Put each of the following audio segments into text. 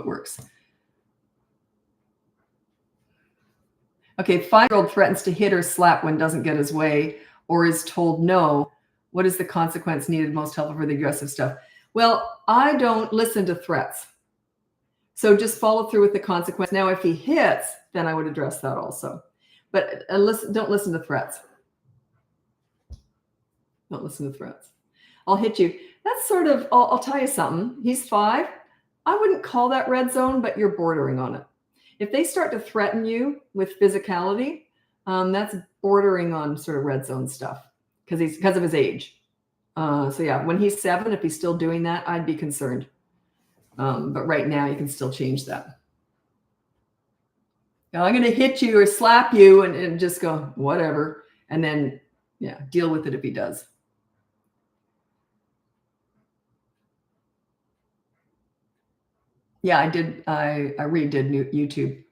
works. Okay, 5-year-old threatens to hit or slap when doesn't get his way or is told no. What is the consequence needed most helpful for the aggressive stuff? Well, I don't listen to threats. So just follow through with the consequence. Now, if he hits, then I would address that also. But don't listen to threats. Don't listen to threats. I'll hit you. That's sort of, I'll tell you something. He's 5. I wouldn't call that red zone, but you're bordering on it. If they start to threaten you with physicality, that's bordering on sort of red zone stuff because of his age. So yeah, when he's 7, if he's still doing that, I'd be concerned. But right now you can still change that. Now, I'm going to hit you or slap you and just go, whatever. And then, yeah, deal with it if he does. Yeah, I did. I redid YouTube.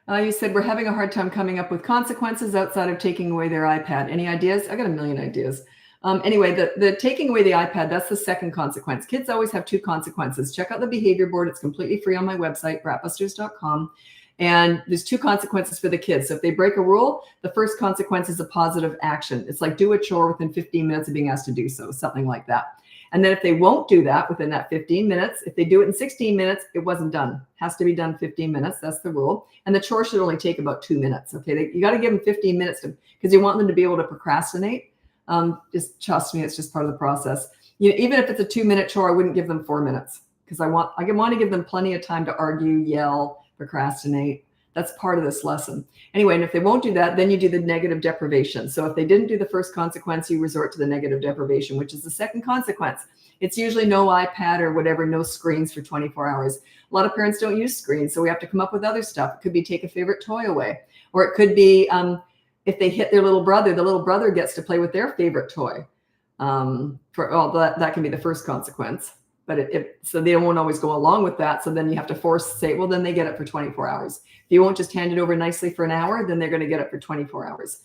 You said we're having a hard time coming up with consequences outside of taking away their iPad. Any ideas? I got a million ideas. Anyway, the taking away the iPad, that's the second consequence. Kids always have 2 consequences. Check out the behavior board. It's completely free on my website, BratBusters.com. And there's 2 consequences for the kids. So if they break a rule, the first consequence is a positive action. It's like do a chore within 15 minutes of being asked to do so, something like that. And then if they won't do that within that 15 minutes, if they do it in 16 minutes, it wasn't done. Has to be done 15 minutes. That's the rule. And the chore should only take about 2 minutes. Okay, you got to give them 15 minutes because you want them to be able to procrastinate. Just trust me, it's just part of the process. Even if it's a 2-minute chore, I wouldn't give them 4 minutes because I want to give them plenty of time to argue, yell, procrastinate. That's part of this lesson. Anyway, and if they won't do that, then you do the negative deprivation. So if they didn't do the first consequence, you resort to the negative deprivation, which is the second consequence. It's usually no iPad or whatever, no screens for 24 hours. A lot of parents don't use screens, so we have to come up with other stuff. It could be take a favorite toy away, or it could be if they hit their little brother, the little brother gets to play with their favorite toy. That can be the first consequence. But so they won't always go along with that. So then you have to say, well, then they get it for 24 hours. If you won't just hand it over nicely for an hour, then they're going to get it for 24 hours,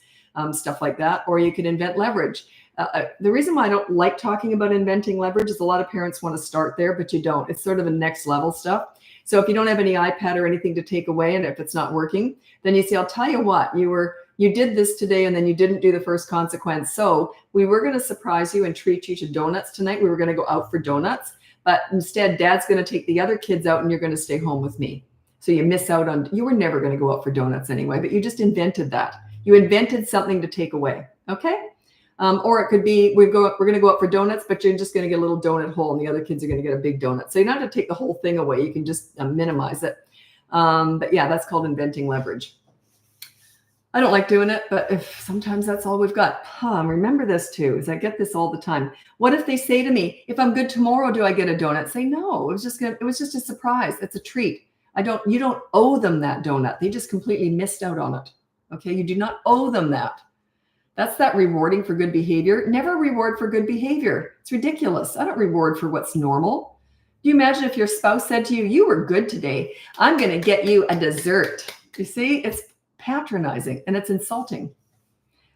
stuff like that. Or you can invent leverage. The reason why I don't like talking about inventing leverage is a lot of parents want to start there, but you don't. It's sort of a next level stuff. So if you don't have any iPad or anything to take away, and if it's not working, then you say, I'll tell you what, you did this today and then you didn't do the first consequence. So we were going to surprise you and treat you to donuts tonight. We were going to go out for donuts. But instead, Dad's going to take the other kids out and you're going to stay home with me. So you miss out on, you were never going to go out for donuts anyway, but you just invented that. You invented something to take away. Okay. Or it could be, we're going to go out for donuts, but you're just going to get a little donut hole and the other kids are going to get a big donut. So you don't have to take the whole thing away. You can just minimize it. But yeah, that's called inventing leverage. I don't like doing it, but if sometimes that's all we've got. Remember this too, is I get this all the time. What if they say to me, if I'm good tomorrow, do I get a donut? Say, no, it was just a surprise. It's a treat. You don't owe them that donut. They just completely missed out on it. Okay. You do not owe them that. That's that rewarding for good behavior. Never reward for good behavior. It's ridiculous. I don't reward for what's normal. Do you imagine if your spouse said to you, you were good today, I'm going to get you a dessert. You see, it's patronizing and it's insulting.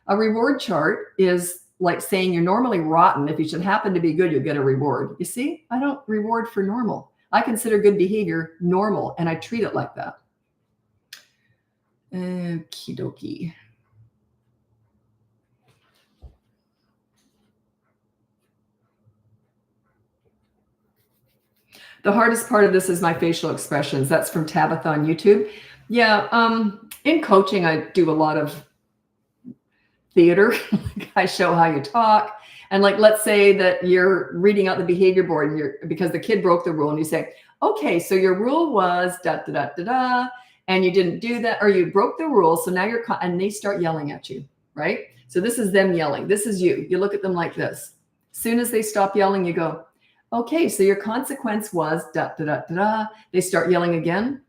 A reward chart is like saying you're normally rotten. If you should happen to be good, you'll get a reward. You see, I don't reward for normal. I consider good behavior normal and I treat it like that. Okie dokie. The hardest part of this is my facial expressions. That's from Tabitha on YouTube. Yeah, in coaching, I do a lot of theater. I show how you talk. And like, let's say that you're reading out the behavior board and because the kid broke the rule and you say, okay, so your rule was da, da, da, da, da, and you didn't do that, or you broke the rule. So now and they start yelling at you, right? So this is them yelling. This is you. You look at them like this. As soon as they stop yelling, you go, okay, so your consequence was da, da, da, da, da. They start yelling again.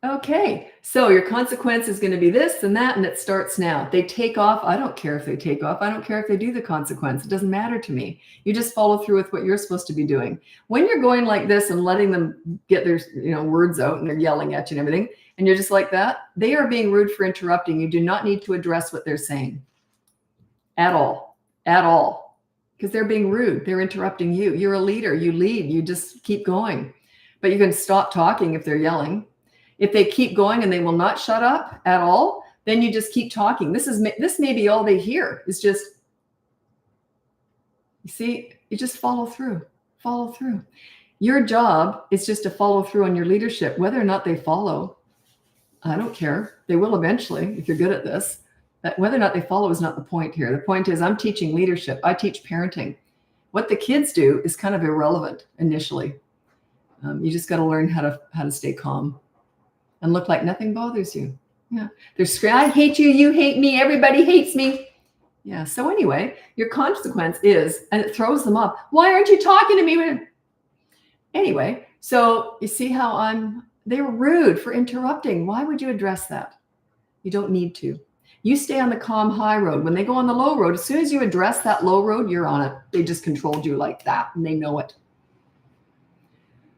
Okay, so your consequence is going to be this and that, and it starts now. They take off. I don't care if they take off. I don't care if they do the consequence. It doesn't matter to me. You just follow through with what you're supposed to be doing. When you're going like this and letting them get their words out and they're yelling at you and everything, and you're just like that, they are being rude for interrupting. You do not need to address what they're saying at all, at all. because they're being rude. They're interrupting you. You're a leader. You lead. You just keep going. But you can stop talking if they're yelling. If they keep going and they will not shut up at all, then you just keep talking. This may be all they hear. Is just, you see, you just follow through. Follow through. Your job is just to follow through on your leadership. Whether or not they follow, I don't care. They will eventually if you're good at this. But whether or not they follow is not the point here. The point is I'm teaching leadership. I teach parenting. What the kids do is kind of irrelevant initially. You just got to learn how to stay calm and look like nothing bothers you. Yeah, they're screaming, I hate you, you hate me, everybody hates me. Yeah, so anyway, your consequence is, and it throws them off. Why aren't you talking to me? Anyway, so you see how they were rude for interrupting. Why would you address that? You don't need to. You stay on the calm high road. When they go on the low road, as soon as you address that low road, you're on it. They just controlled you like that, and they know it.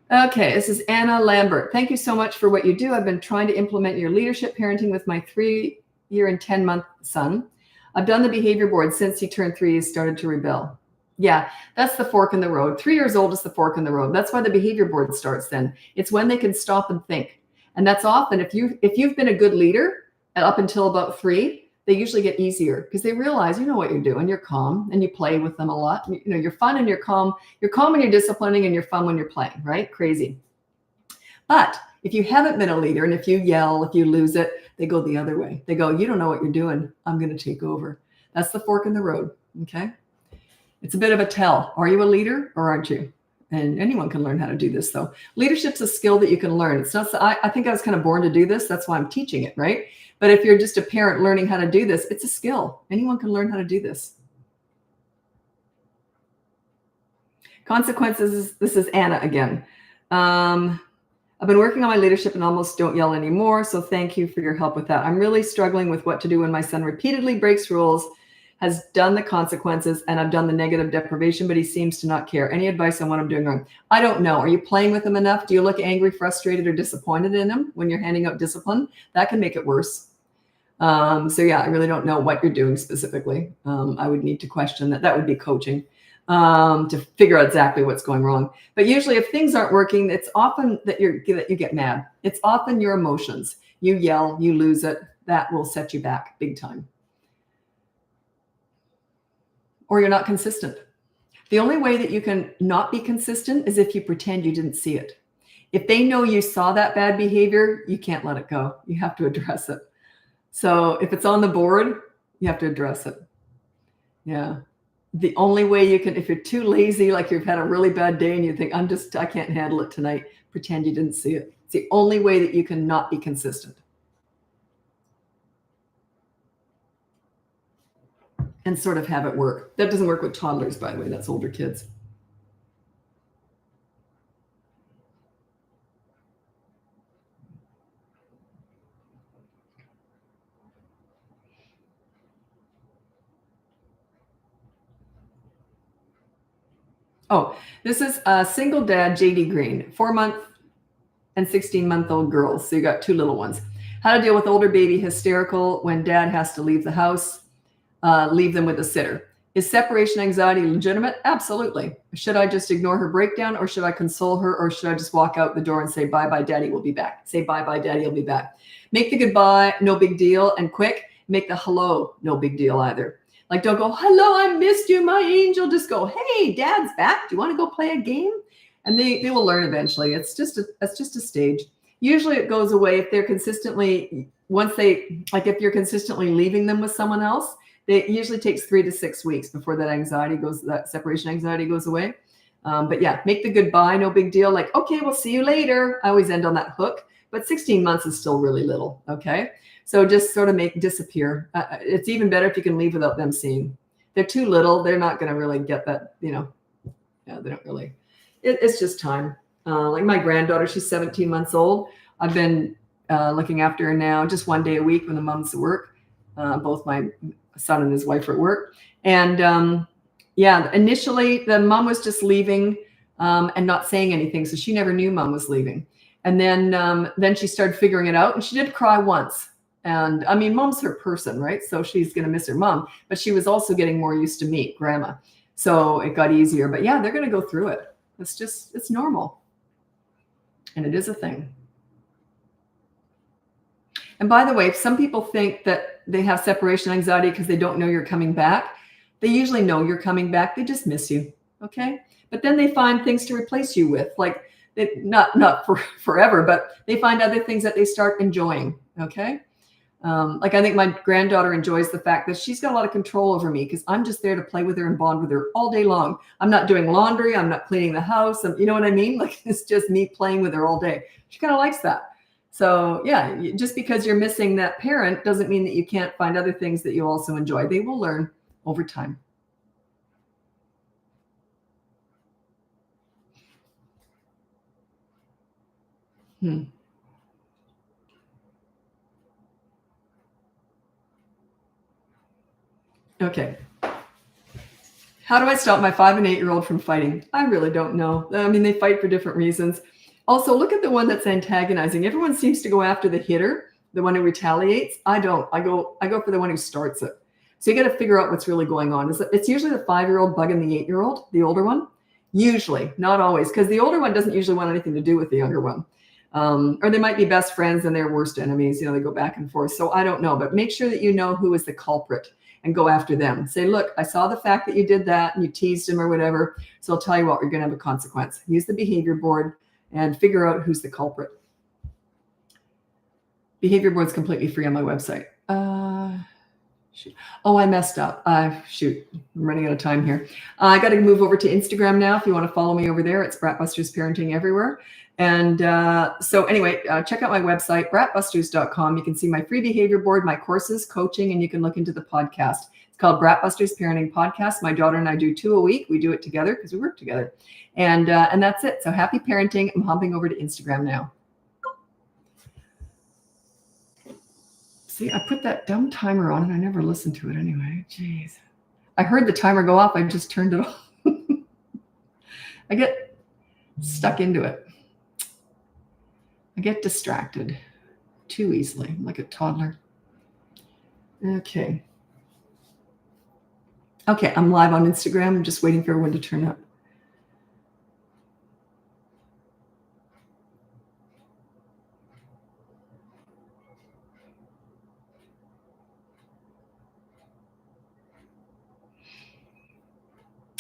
Okay, this is Anna Lambert. Thank you so much for what you do. I've been trying to implement your leadership parenting with my 3-year and 10-month son. I've done the behavior board since he turned 3. He started to rebel. Yeah, that's the fork in the road. 3 years old is the fork in the road. That's why the behavior board starts then. It's when they can stop and think. And that's often, if you've been a good leader up until about 3, they usually get easier because they realize you know what you're doing. You're calm and you play with them a lot. You know, you're fun and you're calm. You're calm when you're disciplining and you're fun when you're playing, right? Crazy. But if you haven't been a leader and if you yell, if you lose it, they go the other way. They go, you don't know what you're doing. I'm going to take over. That's the fork in the road. Okay. It's a bit of a tell. Are you a leader or aren't you? And anyone can learn how to do this though. Leadership's a skill that you can learn. It's not, I think I was kind of born to do this. That's why I'm teaching it, right? But if you're just a parent learning how to do this, it's a skill. Anyone can learn how to do this. Consequences, this is Anna again. I've been working on my leadership and almost don't yell anymore. So thank you for your help with that. I'm really struggling with what to do when my son repeatedly breaks rules, has done the consequences, and I've done the negative deprivation, but he seems to not care. Any advice on what I'm doing wrong? I don't know. Are you playing with him enough? Do you look angry, frustrated, or disappointed in him when you're handing out discipline? That can make it worse. So yeah, I really don't know what you're doing specifically. I would need to question that. That would be coaching to figure out exactly what's going wrong. But usually if things aren't working, it's often that you get mad. It's often your emotions. You yell, you lose it. That will set you back big time. Or you're not consistent. The only way that you can not be consistent is if you pretend you didn't see it. If they know you saw that bad behavior, you can't let it go. You have to address it. So if it's on the board, you have to address it. Yeah. The only way you can, if you're too lazy, like you've had a really bad day and you think, I can't handle it tonight, pretend you didn't see it. It's the only way that you can not be consistent. And sort of have it work. That doesn't work with toddlers, by the way. That's older kids. Oh, this is a single dad, JD Green, 4-month and 16-month-old girls. So you got 2 little ones. How to deal with older baby hysterical when dad has to leave the house. Leave them with a sitter. Is separation anxiety legitimate? Absolutely. Should I just ignore her breakdown, or should I console her, or should I just walk out the door and say, bye-bye, daddy will be back? Say, bye-bye, daddy will be back. Make the goodbye no big deal and quick. Make the hello no big deal either. Like, don't go, hello, I missed you, my angel. Just go, hey, dad's back. Do you want to go play a game? And they will learn eventually. It's just a stage. Usually it goes away if they're consistently, if you're consistently leaving them with someone else. It usually takes 3 to 6 weeks before that separation anxiety goes away. But yeah, make the goodbye no big deal. Like, okay, we'll see you later. I always end on that hook. But 16 months is still really little. Okay, so just sort of disappear. It's even better if you can leave without them seeing. They're too little. They're not going to really get that. Yeah, they don't really. It's just time. Like my granddaughter, she's 17 months old. I've been looking after her now just 1 day a week when the mom's at work. Both my son and his wife are at work. And initially the mom was just leaving and not saying anything. So she never knew mom was leaving. And then she started figuring it out, and she did cry once. And I mean, mom's her person, right? So she's going to miss her mom, but she was also getting more used to me, grandma. So it got easier. But yeah, they're going to go through it. It's normal. And it is a thing. And by the way, if some people think that they have separation anxiety because they don't know you're coming back, they usually know you're coming back. They just miss you. Okay. But then they find things to replace you with, like not for forever, but they find other things that they start enjoying. Okay. Like I think my granddaughter enjoys the fact that she's got a lot of control over me because I'm just there to play with her and bond with her all day long. I'm not doing laundry. I'm not cleaning the house. You know what I mean? Like it's just me playing with her all day. She kind of likes that. So yeah, just because you're missing that parent doesn't mean that you can't find other things that you also enjoy. They will learn over time. Okay. How do I stop my 5 and 8-year-old from fighting? I really don't know. I mean, they fight for different reasons. Also, look at the one that's antagonizing. Everyone seems to go after the hitter, the one who retaliates. I don't. I go for the one who starts it. So you got to figure out what's really going on. It's usually the 5-year-old bugging the 8-year-old, the older one. Usually, not always, because the older one doesn't usually want anything to do with the younger one. Or they might be best friends and they're worst enemies. They go back and forth. So I don't know, but make sure that you know who is the culprit and go after them. Say, look, I saw the fact that you did that and you teased him or whatever. So I'll tell you what, you're going to have a consequence. Use the behavior board and figure out who's the culprit. Behavior board's completely free on my website. Shoot. Oh, I messed up. Shoot, I'm running out of time here. I got to move over to Instagram now. If you want to follow me over there, it's BratBusters Parenting Everywhere. And so anyway, check out my website, BratBusters.com. You can see my free behavior board, my courses, coaching, and you can look into the podcast. It's called BratBusters Parenting Podcast. My daughter and I do 2 a week. We do it together because we work together. And that's it. So happy parenting. I'm hopping over to Instagram now. See, I put that dumb timer on and I never listened to it anyway. Jeez. I heard the timer go off. I just turned it off. I get stuck into it. I get distracted too easily. I'm like a toddler. Okay. Okay, I'm live on Instagram. I'm just waiting for everyone to turn up.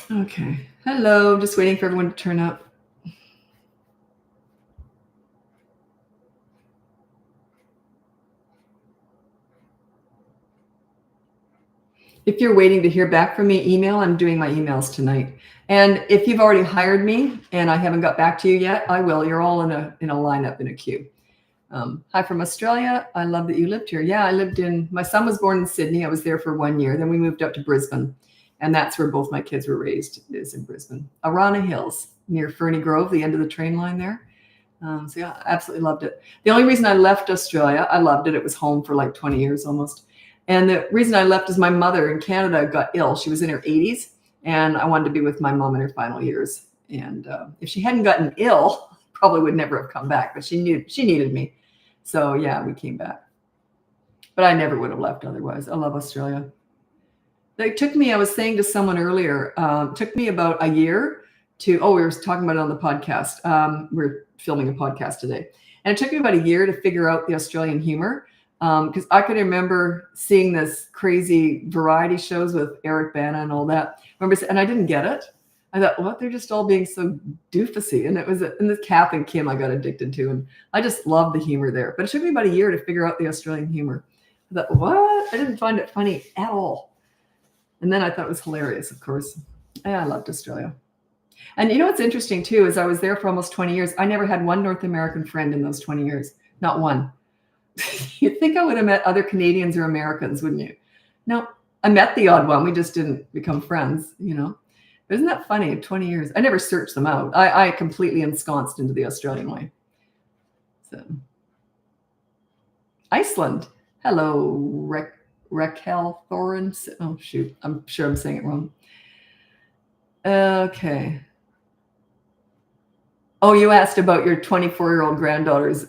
Okay. Hello. Just waiting for everyone to turn up. If you're waiting to hear back from me, email. I'm doing my emails tonight. And if you've already hired me and I haven't got back to you yet, I will. You're all in a lineup, in a queue. Hi from Australia. I love that you lived here. Yeah, my son was born in Sydney. I was there for 1 year. Then we moved up to Brisbane. And that's where both my kids were raised, is in Brisbane. Arana Hills, near Ferny Grove, the end of the train line there. So yeah, I absolutely loved it. The only reason I left Australia, I loved it. It was home for like 20 years almost. And the reason I left is my mother in Canada got ill. She was in her 80s, and I wanted to be with my mom in her final years. And if she hadn't gotten ill, probably would never have come back. But she needed me. So yeah, we came back. But I never would have left otherwise. I love Australia. It took me, I was saying to someone earlier, took me about a year we were talking about it on the podcast. We're filming a podcast today. And it took me about a year to figure out the Australian humor. Because I can remember seeing this crazy variety shows with Eric Bana and all that. And I didn't get it. I thought, what? They're just all being so doofusy. And this Kath and Kim I got addicted to. And I just love the humor there. But it took me about a year to figure out the Australian humor. I thought, what? I didn't find it funny at all. And then I thought it was hilarious, of course. Yeah, I loved Australia. And you know what's interesting too, is I was there for almost 20 years. I never had one North American friend in those 20 years. Not one. You'd think I would have met other Canadians or Americans, wouldn't you? No, I met the odd one. We just didn't become friends, But isn't that funny? 20 years. I never searched them out. I completely ensconced into the Australian way. So, Iceland. Hello, Raquel Thorens. Oh, shoot. I'm sure I'm saying it wrong. Okay. Oh, you asked about your 24-year-old granddaughter's.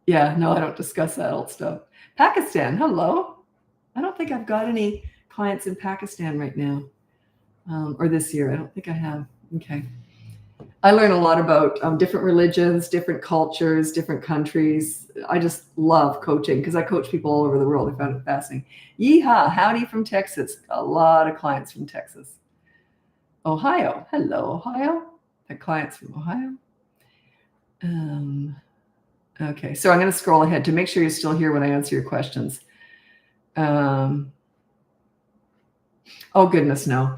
Yeah, no, I don't discuss that old stuff. Pakistan. Hello. I don't think I've got any clients in Pakistan right now, or this year. I don't think I have. Okay. I learn a lot about different religions, different cultures, different countries. I just love coaching because I coach people all over the world. I found it fascinating. Yeehaw, howdy from Texas. A lot of clients from Texas. Ohio. Hello, Ohio. Got clients from Ohio. Okay, so I'm going to scroll ahead to make sure you're still here when I answer your questions. Oh, goodness, no.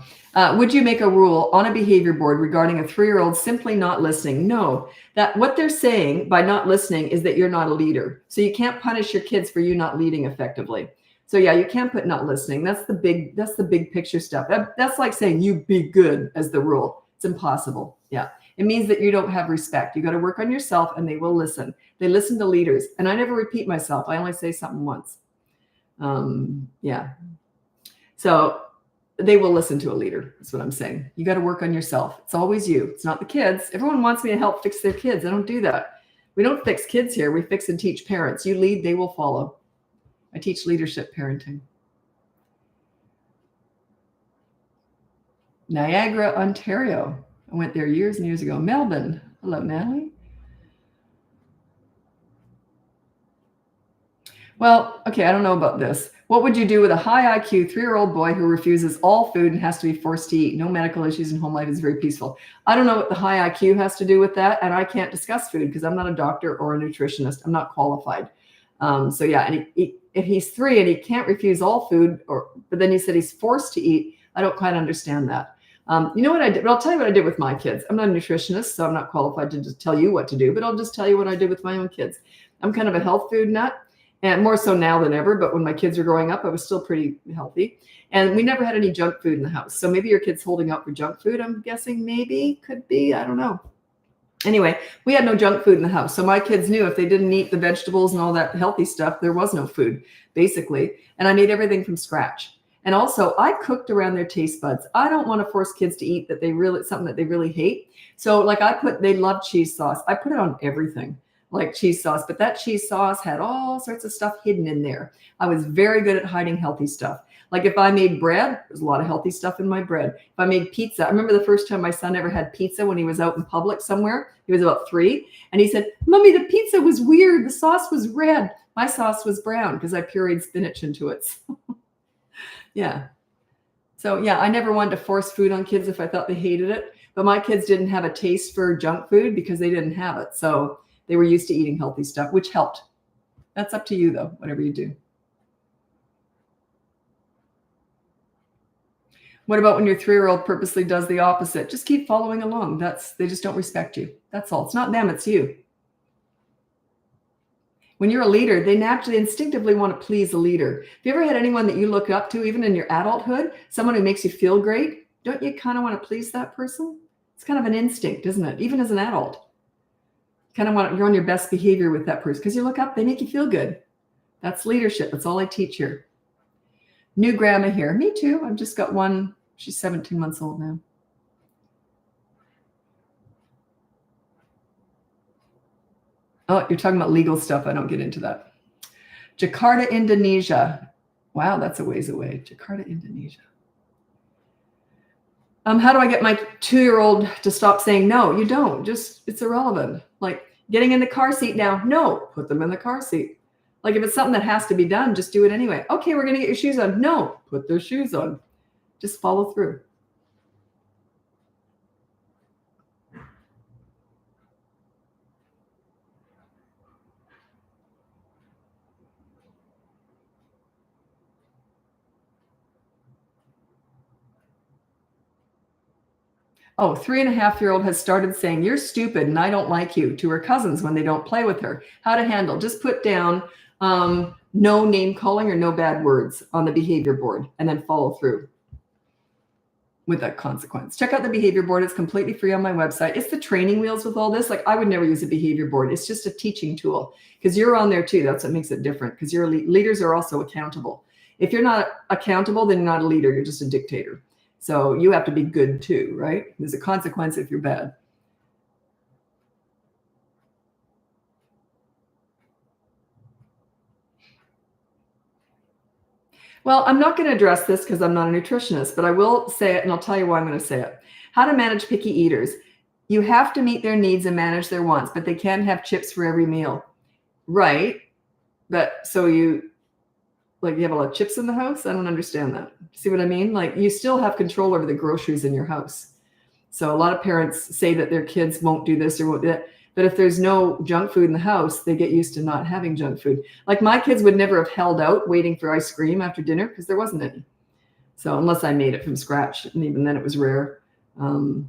Would you make a rule on a behavior board regarding a 3-year-old simply not listening? No, that what they're saying by not listening is that you're not a leader. So you can't punish your kids for you not leading effectively. So yeah, you can't put not listening. That's the big picture stuff. That's like saying you be good as the rule. It's impossible. Yeah. It means that you don't have respect. You got to work on yourself and they will listen. They listen to leaders. And I never repeat myself. I only say something once. Yeah. So they will listen to a leader. That's what I'm saying. You got to work on yourself. It's always you. It's not the kids. Everyone wants me to help fix their kids. I don't do that. We don't fix kids here. We fix and teach parents. You lead, they will follow. I teach leadership parenting. Niagara, Ontario. I went there years and years ago. Melbourne. Hello, Natalie. Well, okay, I don't know about this. What would you do with a high IQ 3-year-old boy who refuses all food and has to be forced to eat? No medical issues and home life is very peaceful. I don't know what the high IQ has to do with that, and I can't discuss food because I'm not a doctor or a nutritionist. I'm not qualified. So yeah, and if he's 3 and he can't refuse all food, but then you said he's forced to eat, I don't quite understand that. You know what I did? But I'll tell you what I did with my kids. I'm not a nutritionist, so I'm not qualified to just tell you what to do, but I'll just tell you what I did with my own kids. I'm kind of a health food nut. And more so now than ever, but when my kids were growing up, I was still pretty healthy. And we never had any junk food in the house. So maybe your kid's holding out for junk food, I'm guessing, maybe, could be, I don't know. Anyway, we had no junk food in the house. So my kids knew if they didn't eat the vegetables and all that healthy stuff, there was no food, basically. And I made everything from scratch. And also, I cooked around their taste buds. I don't want to force kids to eat something that they really hate. So like they love cheese sauce. I put it on everything. Like cheese sauce, but that cheese sauce had all sorts of stuff hidden in there. I was very good at hiding healthy stuff. Like if I made bread, there's a lot of healthy stuff in my bread. If I made pizza, I remember the first time my son ever had pizza when he was out in public somewhere. He was about 3, and he said, "Mommy, the pizza was weird. The sauce was red. My sauce was brown because I pureed spinach into it." Yeah. So yeah, I never wanted to force food on kids if I thought they hated it. But my kids didn't have a taste for junk food because they didn't have it. So they were used to eating healthy stuff, which helped. That's up to you, though, whatever you do. What about when your 3-year-old purposely does the opposite? Just keep following along. They just don't respect you. That's all. It's not them, it's you. When you're a leader, they naturally, instinctively want to please a leader. Have you ever had anyone that you look up to, even in your adulthood, someone who makes you feel great? Don't you kind of want to please that person? It's kind of an instinct, isn't it? Even as an adult. Kind of you're on your best behavior with that person because you look up, they make you feel good. That's leadership. That's all I teach here. New grandma here. Me too. I've just got one. She's 17 months old now. Oh, you're talking about legal stuff. I don't get into that. Jakarta, Indonesia. Wow, that's a ways away. Jakarta, Indonesia. How do I get my 2-year-old to stop saying no? You don't. It's irrelevant. Like getting in the car seat now. No, put them in the car seat. Like if it's something that has to be done, just do it anyway. Okay, we're going to get your shoes on. No, put their shoes on. Just follow through. Oh, 3.5-year-old has started saying, "You're stupid and I don't like you" to her cousins when they don't play with her. How to handle? Just put down no name calling or no bad words on the behavior board and then follow through with that consequence. Check out the behavior board. It's completely free on my website. It's the training wheels with all this. Like I would never use a behavior board. It's just a teaching tool because you're on there too. That's what makes it different because your leaders are also accountable. If you're not accountable, then you're not a leader. You're just a dictator. So you have to be good too, right? There's a consequence if you're bad. Well, I'm not going to address this because I'm not a nutritionist, but I will say it, and I'll tell you why I'm going to say it. How to manage picky eaters. You have to meet their needs and manage their wants, but they can't have chips for every meal. Right. But so you have a lot of chips in the house? I don't understand that. See what I mean? Like, you still have control over the groceries in your house. So a lot of parents say that their kids won't do this or won't do that. But if there's no junk food in the house, they get used to not having junk food. Like, my kids would never have held out waiting for ice cream after dinner because there wasn't any. So unless I made it from scratch, and even then it was rare. But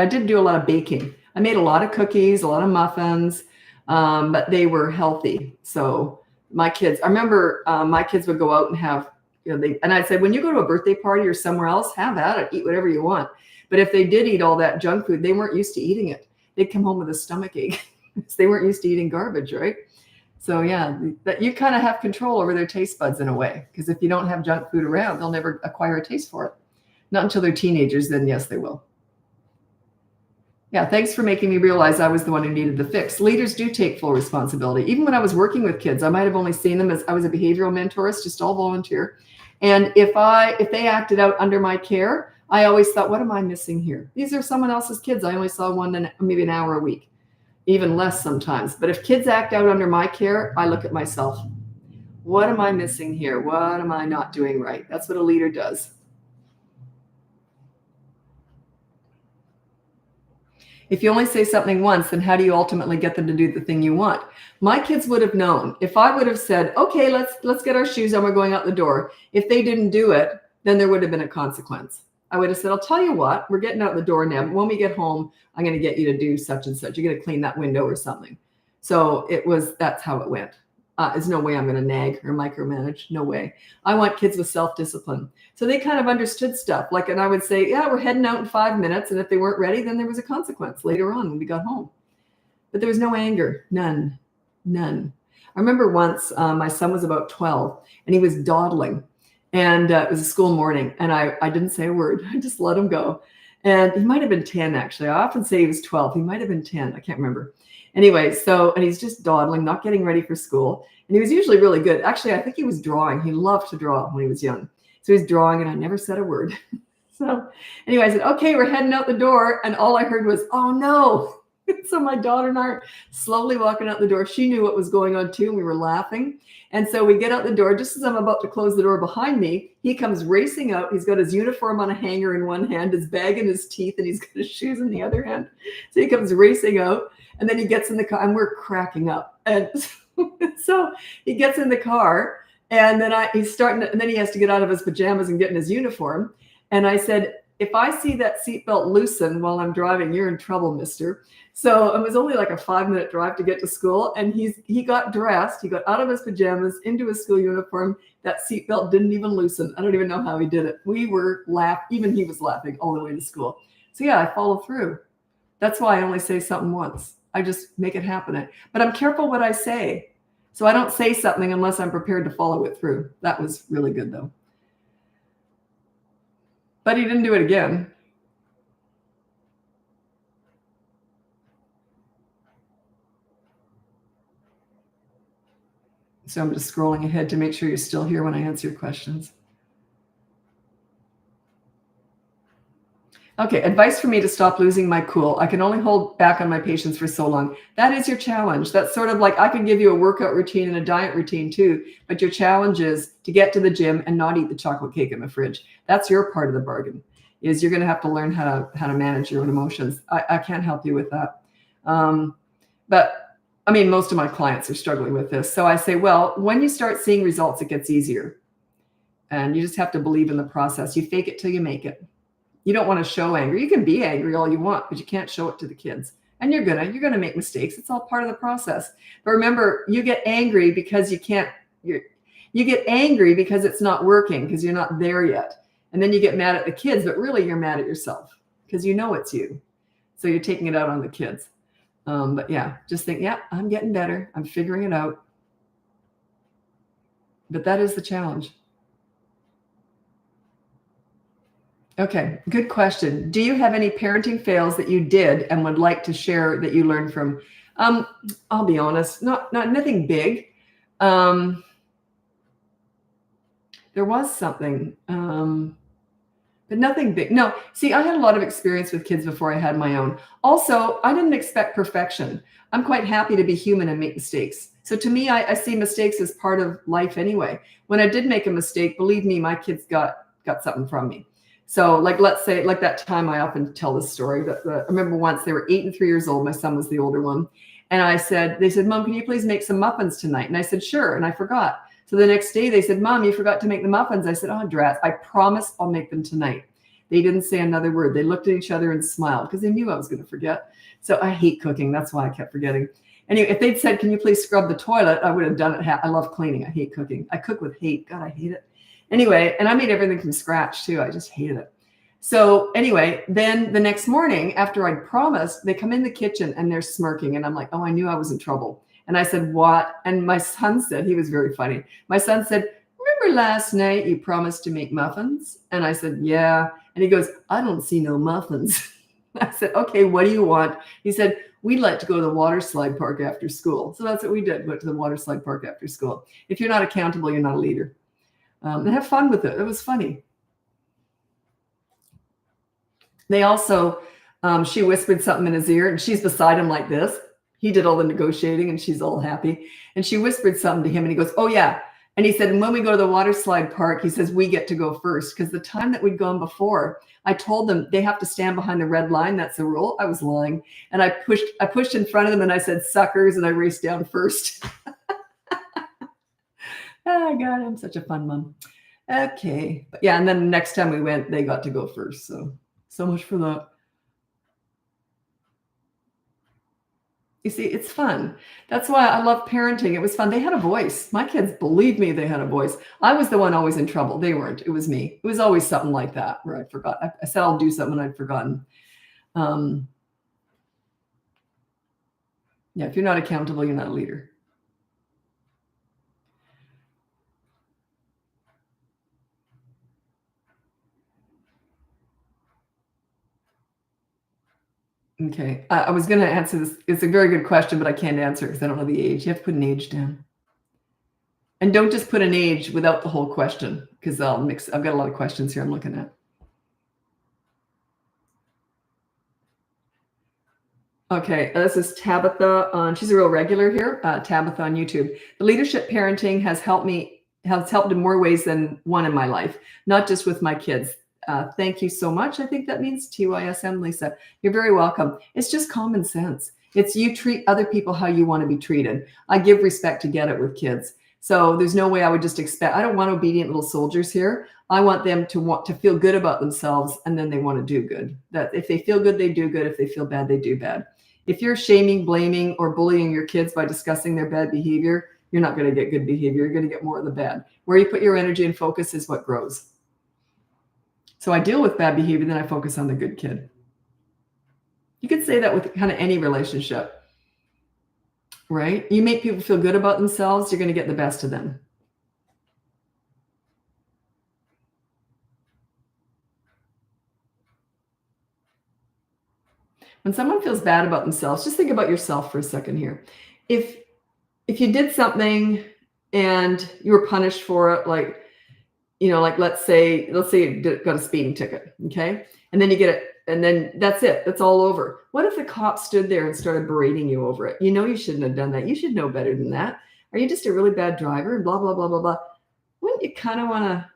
I did do a lot of baking. I made a lot of cookies, a lot of muffins, but they were healthy. So my kids, I remember my kids would go out and have, and I'd say, when you go to a birthday party or somewhere else, have at it, eat whatever you want. But if they did eat all that junk food, they weren't used to eating it. They'd come home with a stomach ache. They weren't used to eating garbage, right? So yeah, that you kind of have control over their taste buds in a way, because if you don't have junk food around, they'll never acquire a taste for it. Not until they're teenagers, then yes, they will. Yeah, thanks for making me realize I was the one who needed the fix. Leaders do take full responsibility. Even when I was working with kids, I might have only seen them as I was a behavioral mentorist, just all volunteer. And if they acted out under my care, I always thought, what am I missing here? These are someone else's kids. I only saw one, maybe an hour a week, even less sometimes. But if kids act out under my care, I look at myself. What am I missing here? What am I not doing right? That's what a leader does. If you only say something once, then how do you ultimately get them to do the thing you want? My kids would have known. If I would have said, okay, let's get our shoes on, we're going out the door. If they didn't do it, then there would have been a consequence. I would have said, I'll tell you what, we're getting out the door now. But when we get home, I'm going to get you to do such and such. You're going to clean that window or something. So that's how it went. There's no way I'm going to nag or micromanage. No way. I want kids with self-discipline. So they kind of understood stuff. And I would say, yeah, we're heading out in 5 minutes. And if they weren't ready, then there was a consequence later on when we got home. But there was no anger. None. I remember once my son was about 12 and he was dawdling. And it was a school morning. And I didn't say a word. I just let him go. And he might have been 10, actually. I often say he was 12. He might have been 10. I can't remember. Anyway, and he's just dawdling, not getting ready for school. And he was usually really good. Actually, I think he was drawing. He loved to draw when he was young. So he was drawing, and I never said a word. So anyway, I said, okay, we're heading out the door. And all I heard was, oh, no. So my daughter and I are slowly walking out the door. She knew what was going on, too, and we were laughing. And so we get out the door. Just as I'm about to close the door behind me, he comes racing out. He's got his uniform on a hanger in one hand, his bag in his teeth, and he's got his shoes in the other hand. So he comes racing out. And then he gets in the car, and we're cracking up. And so he gets in the car, and then and then he has to get out of his pajamas and get in his uniform. And I said, if I see that seatbelt loosen while I'm driving, you're in trouble, mister. So it was only like a 5-minute drive to get to school. And he got dressed. He got out of his pajamas into his school uniform. That seatbelt didn't even loosen. I don't even know how he did it. We were laughing. Even he was laughing all the way to school. So yeah, I follow through. That's why I only say something once. I just make it happen. But I'm careful what I say. So I don't say something unless I'm prepared to follow it through. That was really good, though. But he didn't do it again. So I'm just scrolling ahead to make sure you're still here when I answer your questions. Okay, advice for me to stop losing my cool. I can only hold back on my patients for so long. That is your challenge. That's sort of like, I can give you a workout routine and a diet routine too, but your challenge is to get to the gym and not eat the chocolate cake in the fridge. That's your part of the bargain, is you're going to have to learn how to manage your own emotions. I can't help you with that. But I mean, most of my clients are struggling with this. So I say, well, when you start seeing results, it gets easier. And you just have to believe in the process. You fake it till you make it. You don't want to show anger. You can be angry all you want, but you can't show it to the kids. And you're gonna make mistakes. It's all part of the process. But remember, you get angry because you get angry because it's not working, because you're not there yet. And then you get mad at the kids, but really you're mad at yourself because you know it's you. So you're taking it out on the kids. But yeah, just think, yeah, I'm getting better. I'm figuring it out. But that is the challenge. Okay, good question. Do you have any parenting fails that you did and would like to share that you learned from? I'll be honest, not nothing big. There was something, but nothing big. No, see, I had a lot of experience with kids before I had my own. Also, I didn't expect perfection. I'm quite happy to be human and make mistakes. So to me, I see mistakes as part of life anyway. When I did make a mistake, believe me, my kids got something from me. So like, let's say like that time, I often tell this story, that I remember once they were 8 and 3 years old. My son was the older one. And they said, Mom, can you please make some muffins tonight? And I said, sure. And I forgot. So the next day they said, Mom, you forgot to make the muffins. I said, oh, drat, I promise I'll make them tonight. They didn't say another word. They looked at each other and smiled because they knew I was going to forget. So I hate cooking. That's why I kept forgetting. Anyway, if they'd said, can you please scrub the toilet? I would have done it. I love cleaning. I hate cooking. I cook with hate. God, I hate it. Anyway, and I made everything from scratch too. I just hated it. So anyway, then the next morning after I'd promised, they come in the kitchen and they're smirking. And I'm like, oh, I knew I was in trouble. And I said, what? And my son said, he was very funny. My son said, remember last night you promised to make muffins? And I said, yeah. And he goes, I don't see no muffins. I said, okay, what do you want? He said, we'd like to go to the water slide park after school. So that's what we did. Went to the water slide park after school. If you're not accountable, you're not a leader. And have fun with it. It was funny. They also, she whispered something in his ear and she's beside him like this. He did all the negotiating and she's all happy. And she whispered something to him and he goes, oh yeah. And he said, when we go to the water slide park, he says, we get to go first. Because the time that we'd gone before, I told them they have to stand behind the red line. That's the rule. I was lying. And I pushed in front of them and I said, suckers. And I raced down first. Oh God, I'm such a fun mom. Okay. But yeah. And then the next time we went, they got to go first. So much for that. You see, it's fun. That's why I love parenting. It was fun. They had a voice. My kids, believe me, they had a voice. I was the one always in trouble. They weren't. It was me. It was always something like that where I forgot. I said I'll do something and I'd forgotten. Yeah, if you're not accountable, you're not a leader. Okay. I was going to answer this. It's a very good question, but I can't answer because I don't know the age. You have to put an age down. And don't just put an age without the whole question because I've got a lot of questions here I'm looking at. Okay, this is Tabitha she's a real regular here, Tabitha on YouTube. The leadership parenting has helped in more ways than one in my life, not just with my kids. Thank you so much. I think that means TYSM, Lisa. You're very welcome. It's just common sense. It's you treat other people how you want to be treated. I give respect to get it with kids. So there's no way I would just expect, I don't want obedient little soldiers here. I want them to want to feel good about themselves and then they want to do good. That if they feel good, they do good. If they feel bad, they do bad. If you're shaming, blaming, or bullying your kids by discussing their bad behavior, you're not going to get good behavior. You're going to get more of the bad. Where you put your energy and focus is what grows. So I deal with bad behavior, then I focus on the good kid. You could say that with kind of any relationship, right? You make people feel good about themselves, you're going to get the best of them. When someone feels bad about themselves, just think about yourself for a second here. If you did something and you were punished for it, like let's say you got a speeding ticket, okay? And then you get it, and then that's it. That's all over. What if the cop stood there and started berating you over it? You know you shouldn't have done that. You should know better than that. Are you just a really bad driver? And blah, blah, blah, blah, blah. Wouldn't you kind of want to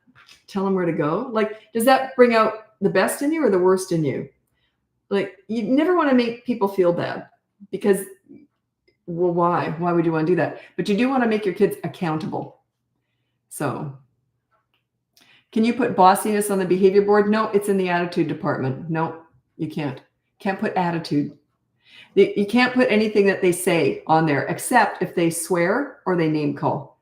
tell them where to go? Like, does that bring out the best in you or the worst in you? Like, you never want to make people feel bad because, well, why? Why would you want to do that? But you do want to make your kids accountable. So can you put bossiness on the behavior board? No, it's in the attitude department. No, you can't. Can't put attitude. You can't put anything that they say on there except if they swear or they name call.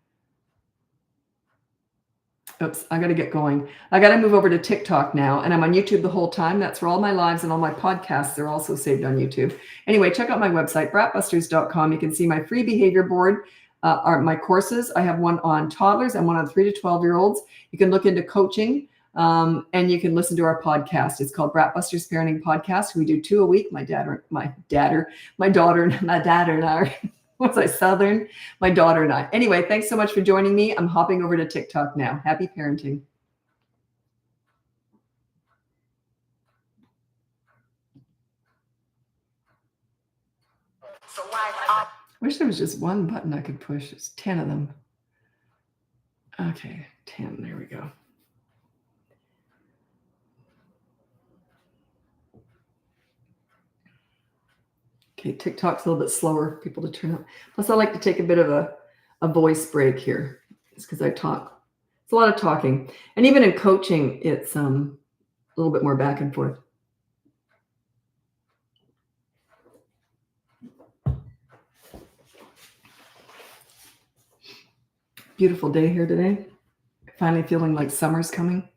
Oops, I got to get going. I got to move over to TikTok now, and I'm on YouTube the whole time. That's where all my lives and all my podcasts are also saved on YouTube. Anyway, check out my website, BratBusters.com. You can see my free behavior board. Are my courses. I have one on toddlers and one on 3 to 12-year-olds. You can look into coaching and you can listen to our podcast. It's called BratBusters Parenting Podcast. We do 2 a week. My daughter and I Was I Southern? My daughter and I. Anyway, thanks so much for joining me. I'm hopping over to TikTok now. Happy parenting. I wish there was just one button I could push. There's 10 of them. Okay, 10. There we go. Okay, TikTok's a little bit slower, people to turn up. Plus, I like to take a bit of a voice break here. It's because I talk. It's a lot of talking. And even in coaching, it's a little bit more back and forth. Beautiful day here today. Finally feeling like summer's coming.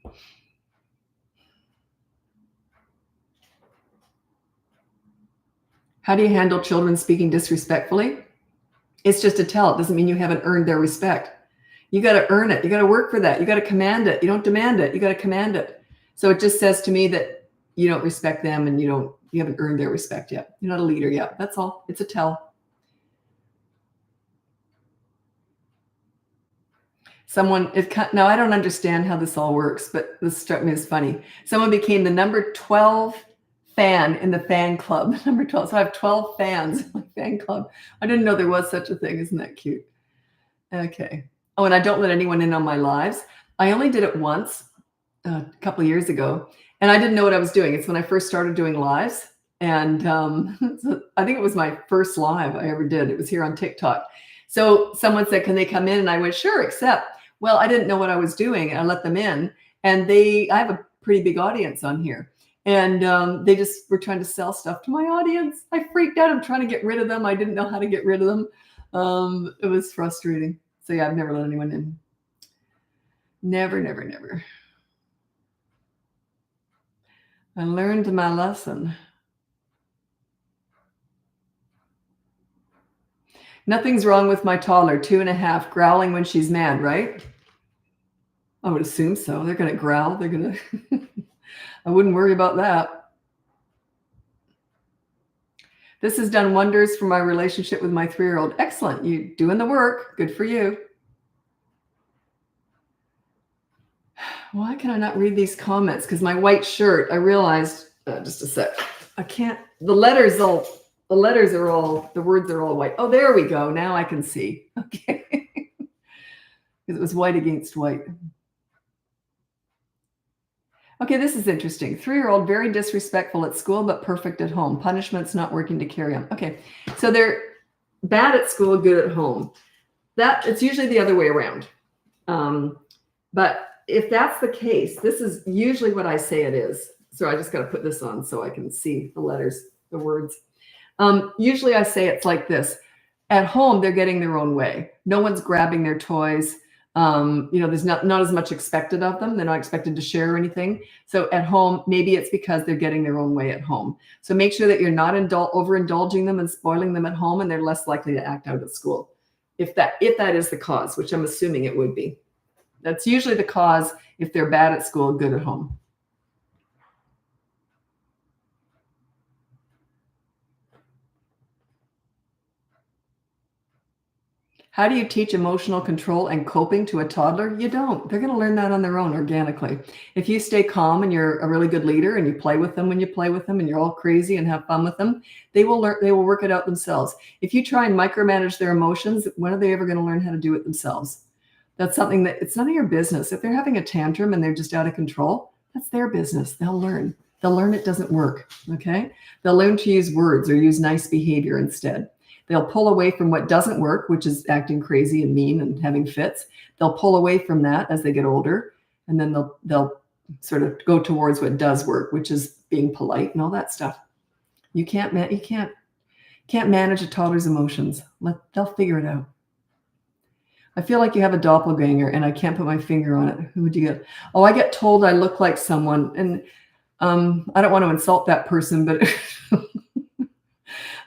How do you handle children speaking disrespectfully? It's just a tell. It doesn't mean you haven't earned their respect. You got to earn it. You got to work for that. You got to command it. You don't demand it. You got to command it. So it just says to me that you don't respect them and you haven't earned their respect yet. You're not a leader yet. That's all. It's a tell. Now I don't understand how this all works, but this struck me as funny. Someone became the number 12 fan in the fan club. Number 12. So I have 12 fans in my fan club. I didn't know there was such a thing. Isn't that cute? Okay. Oh, and I don't let anyone in on my lives. I only did it once a couple of years ago, and I didn't know what I was doing. It's when I first started doing lives. And so I think it was my first live I ever did. It was here on TikTok. So someone said, can they come in? And I went, sure, except, well, I didn't know what I was doing. And I let them in. And I have a pretty big audience on here. And they just were trying to sell stuff to my audience. I freaked out. I'm trying to get rid of them. I didn't know how to get rid of them. It was frustrating. So yeah, I've never let anyone in. Never, never, never. I learned my lesson. Nothing's wrong with my toddler, 2.5, growling when she's mad, right? I would assume so. They're going to growl. They're going to... I wouldn't worry about that. This has done wonders for my relationship with my 3-year-old. Excellent. You doing the work. Good for you. Why can I not read these comments? Because my white shirt, I realized, just a sec. I can't, the words are all white. Oh, there we go. Now I can see. Okay. Because it was white against white. Okay, this is interesting. 3-year-old, very disrespectful at school, but perfect at home. Punishment's not working to carry on. Okay, so they're bad at school, good at home. It's usually the other way around. But if that's the case, this is usually what I say it is. So I just got to put this on so I can see the letters, the words. Usually I say it's like this. At home, they're getting their own way. No one's grabbing their toys. There's not as much expected of them. They're not expected to share anything. So at home, maybe it's because they're getting their own way at home. So make sure that you're not overindulging them and spoiling them at home, and they're less likely to act out at school. If that is the cause, which I'm assuming it would be. That's usually the cause if they're bad at school, good at home. How do you teach emotional control and coping to a toddler? You don't. They're going to learn that on their own organically. If you stay calm and you're a really good leader and you play with them when you play with them and you're all crazy and have fun with them, they will work it out themselves. If you try and micromanage their emotions, when are they ever going to learn how to do it themselves? That's something that it's none of your business. If they're having a tantrum and they're just out of control, that's their business. They'll learn. They'll learn it doesn't work. Okay. They'll learn to use words or use nice behavior instead. They'll pull away from what doesn't work, which is acting crazy and mean and having fits. They'll pull away from that as they get older. And then they'll sort of go towards what does work, which is being polite and all that stuff. You can't manage a toddler's emotions. They'll figure it out. I feel like you have a doppelganger and I can't put my finger on it. Who would you get? Oh, I get told I look like someone, and I don't want to insult that person, but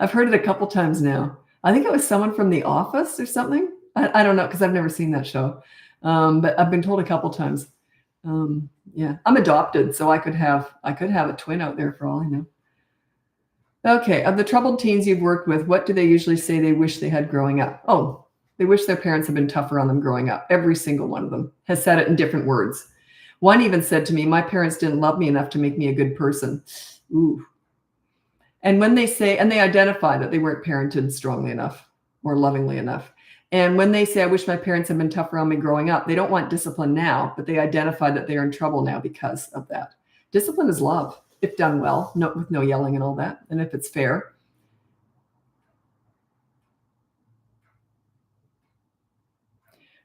I've heard it a couple times now. I think it was someone from The Office or something. I don't know, because I've never seen that show. But I've been told a couple times. Yeah, I'm adopted, so I could have a twin out there for all I know. Okay, of the troubled teens you've worked with, what do they usually say they wish they had growing up? Oh, they wish their parents had been tougher on them growing up. Every single one of them has said it in different words. One even said to me, my parents didn't love me enough to make me a good person. Ooh. And when they say, and they identify that they weren't parented strongly enough or lovingly enough. And when they say, I wish my parents had been tougher on me growing up, they don't want discipline now, but they identify that they are in trouble now because of that. Discipline is love, if done well, with no yelling and all that, and if it's fair.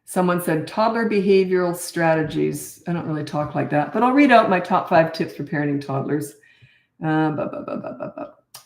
Someone said toddler behavioral strategies. I don't really talk like that, but I'll read out my top 5 tips for parenting toddlers.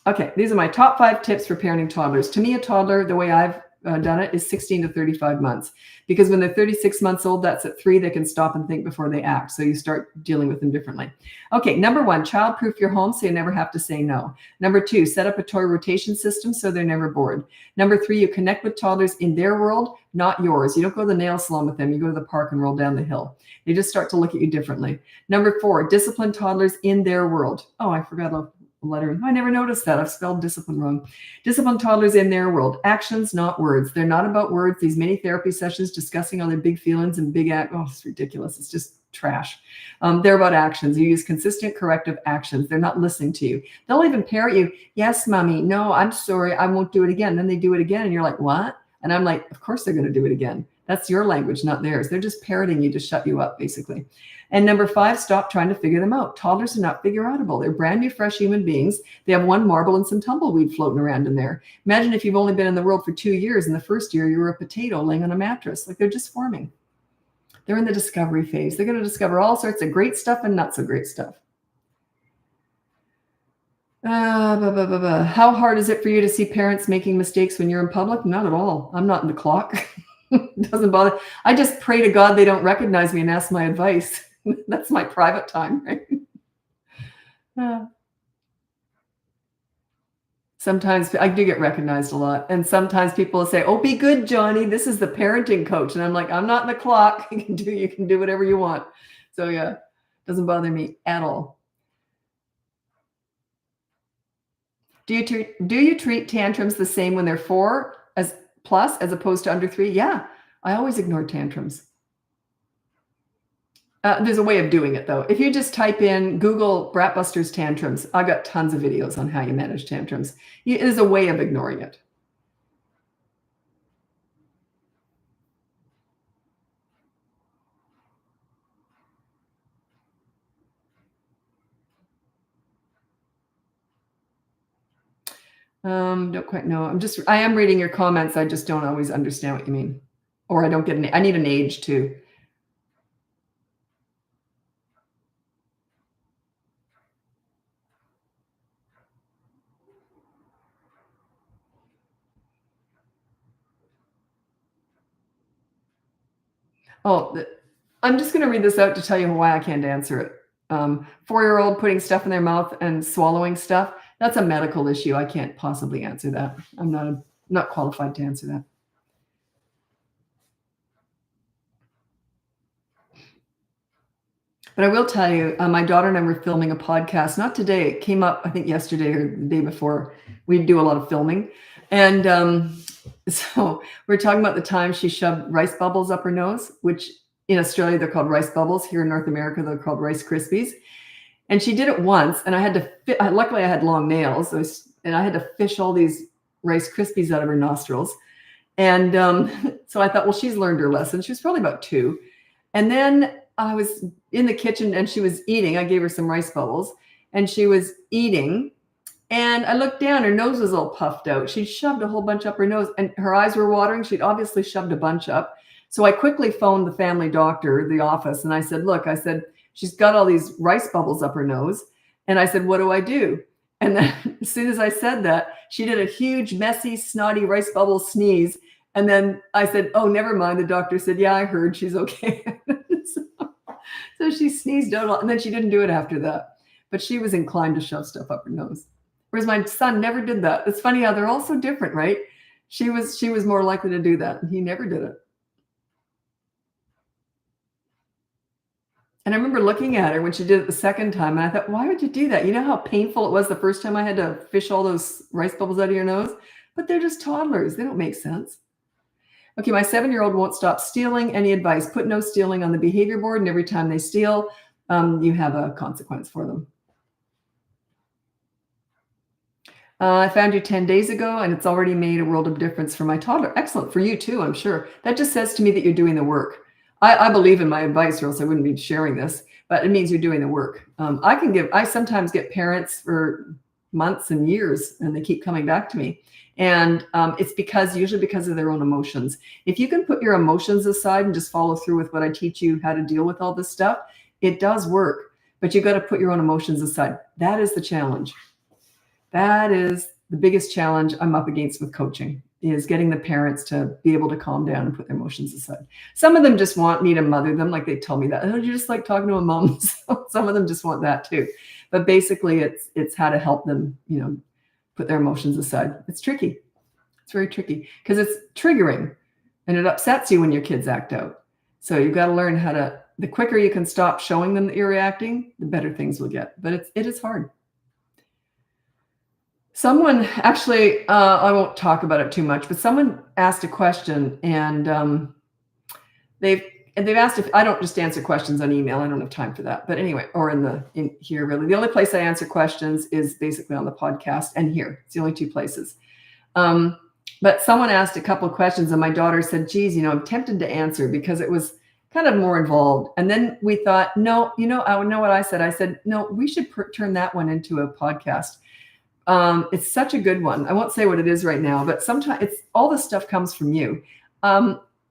Okay, these are my top 5 tips for parenting toddlers. To me, a toddler, the way I've done it, is 16 to 35 months. Because when they're 36 months old, that's at 3, they can stop and think before they act. So you start dealing with them differently. Okay, number 1, child-proof your home so you never have to say no. Number 2, set up a toy rotation system so they're never bored. Number 3, you connect with toddlers in their world, not yours. You don't go to the nail salon with them. You go to the park and roll down the hill. They just start to look at you differently. Number 4, discipline toddlers in their world. Oh, I forgot a letter. I never noticed that. I've spelled discipline wrong. Discipline toddlers in their world. Actions, not words. They're not about words. These mini therapy sessions discussing all their big feelings and big act. Oh, it's ridiculous. It's just trash. They're about actions. You use consistent corrective actions. They're not listening to you. They'll even parrot you. Yes, mommy. No, I'm sorry. I won't do it again. Then they do it again. And you're like, what? And I'm like, of course they're going to do it again. That's your language, not theirs. They're just parroting you to shut you up, basically. And number 5, stop trying to figure them out. Toddlers are not figure-outable. They're brand new, fresh human beings. They have one marble and some tumbleweed floating around in there. Imagine if you've only been in the world for 2 years. In the first year, you were a potato laying on a mattress. Like, they're just forming. They're in the discovery phase. They're going to discover all sorts of great stuff and not so great stuff. How hard is it for you to see parents making mistakes when you're in public? Not at all. I'm not in the clock. It doesn't bother. I just pray to God they don't recognize me and ask my advice. That's my private time, right? Sometimes I do get recognized a lot. And sometimes people will say, oh, be good, Johnny. This is the parenting coach. And I'm like, I'm not in the clock. You can do whatever you want. So yeah, it doesn't bother me at all. Do you treat tantrums the same when they're 4 as opposed to under 3? Yeah, I always ignore tantrums. There's a way of doing it, though. If you just type in Google BratBusters tantrums, I've got tons of videos on how you manage tantrums. It is a way of ignoring it. Don't quite know. I am reading your comments. I just don't always understand what you mean. Or I don't get I need an age too. Oh, I'm just going to read this out to tell you why I can't answer it. 4-year-old putting stuff in their mouth and swallowing stuff. That's a medical issue. I can't possibly answer that. I'm not qualified to answer that. But I will tell you, my daughter and I were filming a podcast, not today. It came up, I think, yesterday or the day before. We do a lot of filming. And so we're talking about the time she shoved rice bubbles up her nose, which in Australia, they're called rice bubbles. Here in North America, they're called Rice Krispies. And she did it once, and I had to luckily I had long nails, and I had to fish all these Rice Krispies out of her nostrils. And so I thought, well, she's learned her lesson. She was probably about 2. And then I was in the kitchen and she was eating. I gave her some rice bubbles and she was eating. And I looked down, her nose was all puffed out. She'd shoved a whole bunch up her nose and her eyes were watering. She'd obviously shoved a bunch up. So I quickly phoned the family doctor, the office, and I said, look, she's got all these rice bubbles up her nose. And I said, what do I do? And then as soon as I said that, she did a huge, messy, snotty rice bubble sneeze. And then I said, oh, never mind. The doctor said, yeah, I heard, she's okay. So she sneezed out, and then she didn't do it after that. But she was inclined to shove stuff up her nose. Whereas my son never did that. It's funny how they're all so different, right? She was more likely to do that, and he never did it. And I remember looking at her when she did it the second time, and I thought, why would you do that? You know how painful it was the first time I had to fish all those rice bubbles out of your nose? But they're just toddlers. They don't make sense. Okay, my 7-year-old won't stop stealing. Any advice? Put no stealing on the behavior board, and every time they steal, you have a consequence for them. I found you 10 days ago, and it's already made a world of difference for my toddler. Excellent. For you too, I'm sure. That just says to me that you're doing the work. I believe in my advice, or else I wouldn't be sharing this, but it means you're doing the work. I sometimes get parents for months and years, and they keep coming back to me. And it's usually because of their own emotions. If you can put your emotions aside and just follow through with what I teach you how to deal with all this stuff, it does work. But you got to put your own emotions aside. That is the challenge. That is the biggest challenge I'm up against with coaching, is getting the parents to be able to calm down and put their emotions aside. Some of them just want me to mother them, like they tell me that. Oh, you just like talking to a mom. So some of them just want that too. But basically, it's how to help them, put their emotions aside. It's tricky. It's very tricky because it's triggering, and it upsets you when your kids act out. So you've got to learn how to. The quicker you can stop showing them that you're reacting, the better things will get. But it is hard. Someone actually, I won't talk about it too much, but someone asked a question, and they've asked if I don't just answer questions on email. I don't have time for that. But anyway, or in here, really. The only place I answer questions is basically on the podcast and here. It's the only two places. But someone asked a couple of questions, and my daughter said, geez, I'm tempted to answer because it was kind of more involved. And then we thought, no, I know what I said. I said, no, we should turn that one into a podcast. It's such a good one. I won't say what it is right now, but sometimes all this stuff comes from you.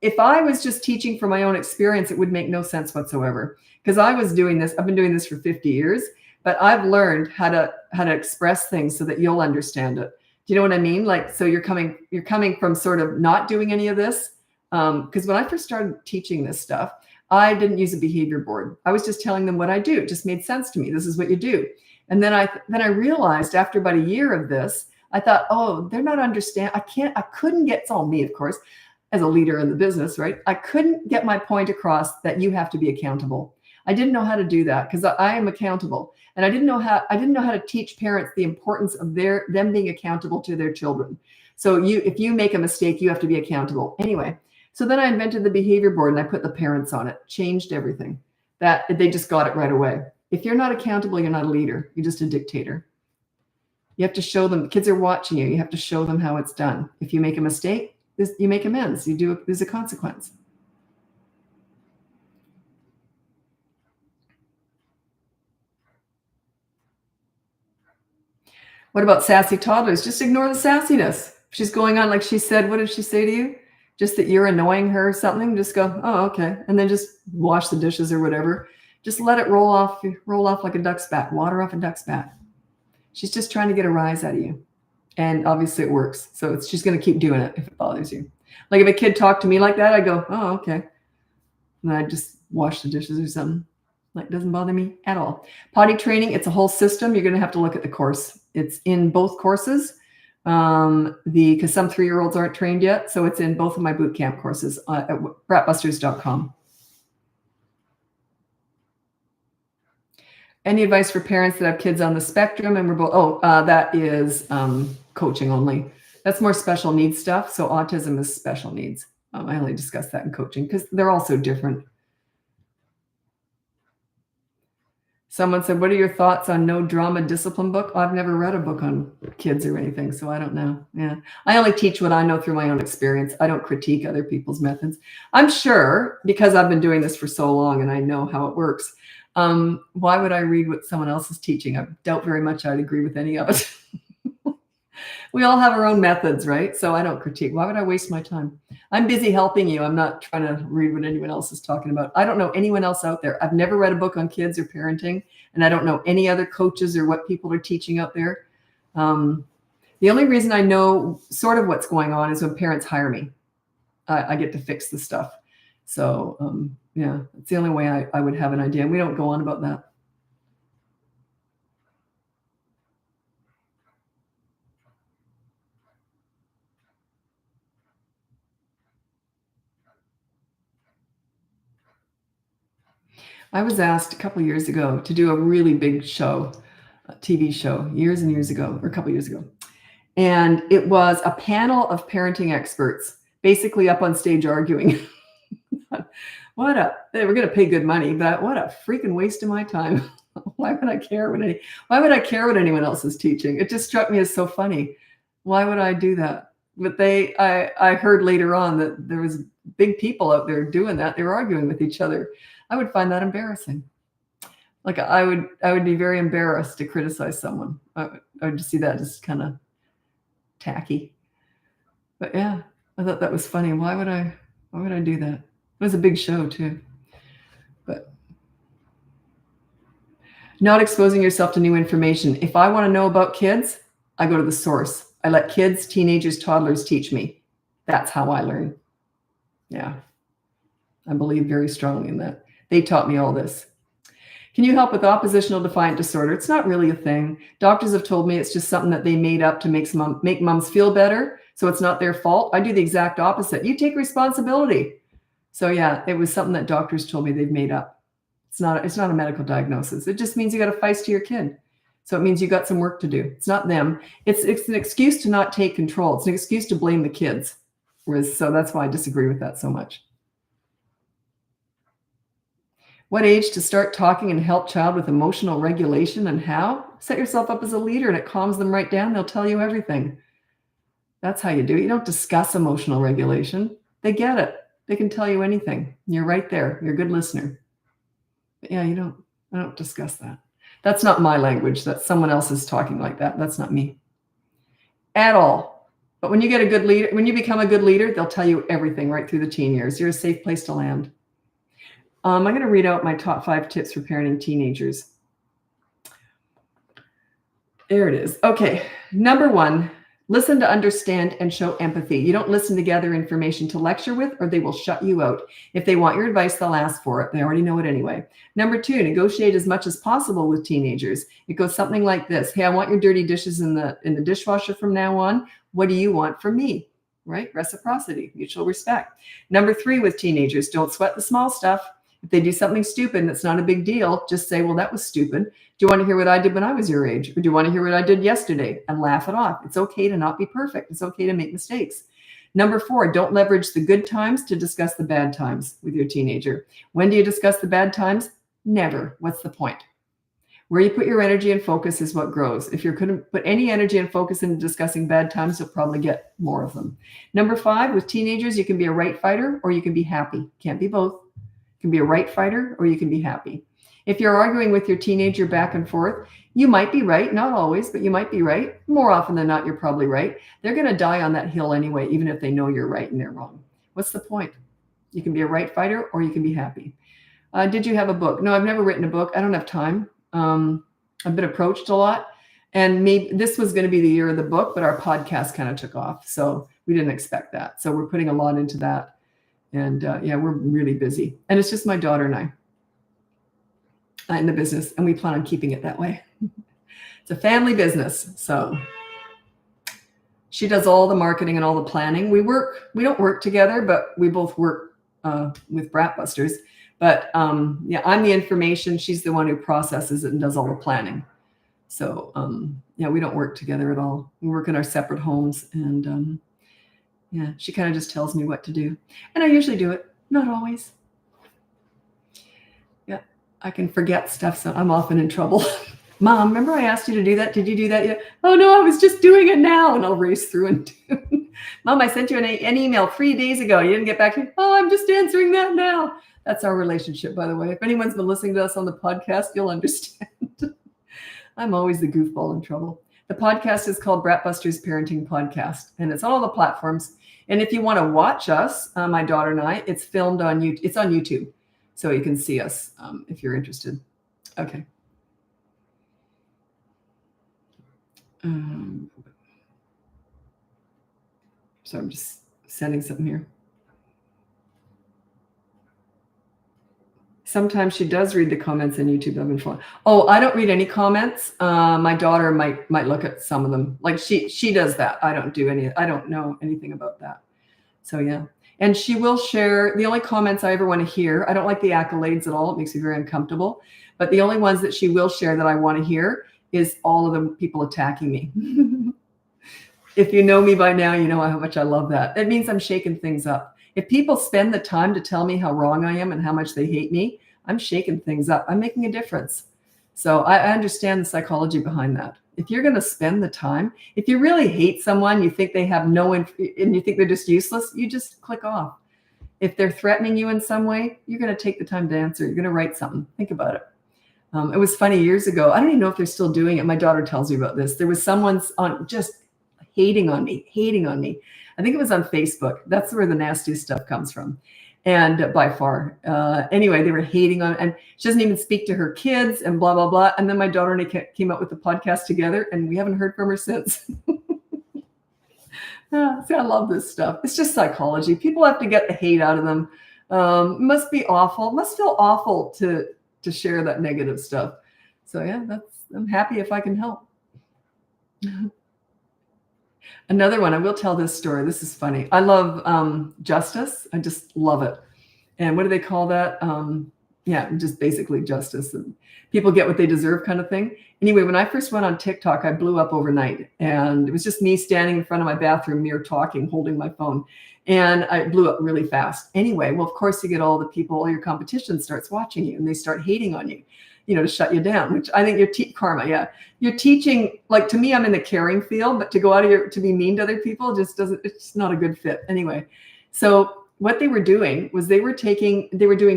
If I was just teaching from my own experience, it would make no sense whatsoever, because I was doing this. I've been doing this for 50 years, but I've learned how to express things so that you'll understand it. Do you know what I mean? Like, so you're coming from sort of not doing any of this. Because when I first started teaching this stuff, I didn't use a behavior board. I was just telling them what I do. It just made sense to me. This is what you do. And then I realized after about a year of this, I thought, oh, they're not understand. I couldn't get, it's all me, of course, as a leader in the business, right? I couldn't get my point across that you have to be accountable. I didn't know how to do that because I am accountable. And I didn't know how to teach parents the importance of them being accountable to their children. So if you make a mistake, you have to be accountable. Anyway, so then I invented the behavior board and I put the parents on it, changed everything. That they just got it right away. If you're not accountable, you're not a leader. You're just a dictator. You have to show them. Kids are watching you. You have to show them how it's done. If you make a mistake, you make amends. There's a consequence. What about sassy toddlers? Just ignore the sassiness. She's going on like she said. What did she say to you? Just that you're annoying her or something. Just go, oh, okay. And then just wash the dishes or whatever. Just let it roll off like a duck's back, water off a duck's back. She's just trying to get a rise out of you. And obviously it works. So she's going to keep doing it if it bothers you. Like if a kid talked to me like that, I go, oh, okay. And I just wash the dishes or something. Like, doesn't bother me at all. Potty training, it's a whole system. You're going to have to look at the course. It's in both courses because some 3-year-olds aren't trained yet. So it's in both of my boot camp courses at BratBusters.com. Any advice for parents that have kids on the spectrum? And we're both, that is coaching only. That's more special needs stuff. So autism is special needs. I only discuss that in coaching because they're all so different. Someone said, what are your thoughts on no drama discipline book? I've never read a book on kids or anything, so I don't know. Yeah, I only teach what I know through my own experience. I don't critique other people's methods. I'm sure because I've been doing this for so long and I know how it works. Why would I read what someone else is teaching? I doubt very much I'd agree with any of it. We all have our own methods, right? So I don't critique. Why would I waste my time? I'm busy helping you. I'm not trying to read what anyone else is talking about. I don't know anyone else out there. I've never read a book on kids or parenting, and I don't know any other coaches or what people are teaching out there. The only reason I know sort of what's going on is when parents hire me. I get to fix the stuff. So yeah, it's the only way I would have an idea. And we don't go on about that. I was asked a couple of years ago to do a really big show, a TV show, years and years ago, or a couple of years ago. And it was a panel of parenting experts, basically up on stage arguing. They were going to pay good money, but what a freaking waste of my time. Why would I care what anyone else is teaching? It just struck me as so funny. Why would I do that? But I heard later on that there was big people out there doing that. They were arguing with each other. I would find that embarrassing. Like I would be very embarrassed to criticize someone. I would just see that as kind of tacky. But yeah, I thought that was funny. Why would I do that? It was a big show too. But not exposing yourself to new information. If I want to know about kids, I go to the source. I let kids, teenagers, toddlers teach me. That's how I learn. Yeah. I believe very strongly in that. They taught me all this. Can you help with oppositional defiant disorder? It's not really a thing. Doctors have told me it's just something that they made up to make moms feel better. So it's not their fault. I do the exact opposite. You take responsibility. So yeah, it was something that doctors told me they've made up. It's not a medical diagnosis. It just means you got to feist to your kid. So it means you got some work to do. It's not them. It's an excuse to not take control. It's an excuse to blame the kids. So that's why I disagree with that so much. What age to start talking and help child with emotional regulation and how? Set yourself up as a leader and it calms them right down. They'll tell you everything. That's how you do it. You don't discuss emotional regulation. They get it. They can tell you anything. You're right there. You're a good listener. But yeah, I don't discuss that. That's not my language. That's someone else's talking like that. That's not me at all. But when you get a good leader, when you become a good leader, they'll tell you everything right through the teen years. You're a safe place to land. I'm going to read out my top 5 tips for parenting teenagers. There it is. Okay. Number 1, listen to understand and show empathy. You don't listen to gather information to lecture with, or they will shut you out. If they want your advice, they'll ask for it. They already know it anyway. Number 2, negotiate as much as possible with teenagers. It goes something like this. Hey, I want your dirty dishes in the dishwasher from now on. What do you want from me? Right? Reciprocity, mutual respect. Number 3, with teenagers, don't sweat the small stuff. If they do something stupid and it's not a big deal, just say, well, that was stupid. Do you want to hear what I did when I was your age? Or do you want to hear what I did yesterday? And laugh it off. It's okay to not be perfect. It's okay to make mistakes. Number 4, don't leverage the good times to discuss the bad times with your teenager. When do you discuss the bad times? Never. What's the point? Where you put your energy and focus is what grows. If you're going to put any energy and focus into discussing bad times, you'll probably get more of them. Number 5, with teenagers, you can be a right fighter or you can be happy. Can't be both. You can be a right fighter or you can be happy. If you're arguing with your teenager back and forth, you might be right. Not always, but you might be right. More often than not, you're probably right. They're going to die on that hill anyway, even if they know you're right and they're wrong. What's the point? You can be a right fighter or you can be happy. Did you have a book? No, I've never written a book. I don't have time. I've been approached a lot. And maybe this was going to be the year of the book, but our podcast kind of took off. So we didn't expect that. So we're putting a lot into that. And yeah, we're really busy. And it's just my daughter and I in the business. And we plan on keeping it that way. It's a family business. So she does all the marketing and all the planning. We don't work together, but we both work with BratBusters. But yeah, I'm the information. She's the one who processes it and does all the planning. So yeah, we don't work together at all. We work in our separate homes. And yeah, she kind of just tells me what to do. And I usually do it. Not always. Yeah, I can forget stuff. So I'm often in trouble. Mom, remember I asked you to do that? Did you do that yet? Oh, no, I was just doing it now. And I'll race through and do. Mom, I sent you an email 3 days ago. You didn't get back to me. Oh, I'm just answering that now. That's our relationship, by the way. If anyone's been listening to us on the podcast, you'll understand. I'm always the goofball in trouble. The podcast is called BratBusters Parenting Podcast, and it's on all the platforms. And if you want to watch us, my daughter and I, it's filmed on YouTube. It's on YouTube, so you can see us if you're interested. Okay. So I'm just sending something here. Sometimes she does read the comments on YouTube. I've been following. Oh, I don't read any comments. My daughter might look at some of them. Like she does that. I don't do any. I don't know anything about that. So yeah, And she will share the only comments I ever want to hear. I don't like the accolades at all. It makes me very uncomfortable. But the only ones that she will share that I want to hear is all of the people attacking me. If you know me by now, you know how much I love that. It means I'm shaking things up. If people spend the time to tell me how wrong I am and how much they hate me, I'm shaking things up. I'm making a difference. So I understand the psychology behind that. If you're going to spend the time, if you really hate someone, you think they have and you think they're just useless, you just click off. If they're threatening you in some way, you're going to take the time to answer. You're going to write something. Think about it. It was funny years ago. I don't even know if they're still doing it. My daughter tells me about this. There was someone's on just hating on me. I think it was on Facebook. That's where the nastiest stuff comes from. And by far, anyway, they were hating on, and she doesn't even speak to her kids and blah, blah, blah. And then my daughter and I came up with the podcast together, and we haven't heard from her since. See, I love this stuff. It's just psychology. People have to get the hate out of them. It must be awful. It must feel awful to share that negative stuff. So yeah, I'm happy if I can help. Another one, I will tell this story. This is funny. I love justice. I just love it. And what do they call that? Yeah, just basically justice. And people get what they deserve kind of thing. Anyway, when I first went on TikTok, I blew up overnight. And it was just me standing in front of my bathroom mirror talking, holding my phone. And I blew up really fast. Anyway, well, of course, you get all the people, all your competition starts watching you, and they start hating on you, to shut you down, which I think you're karma. Yeah. You're teaching, like, to me, I'm in the caring field, but to go out of to be mean to other people it's not a good fit. Anyway. So what they were doing was they were doing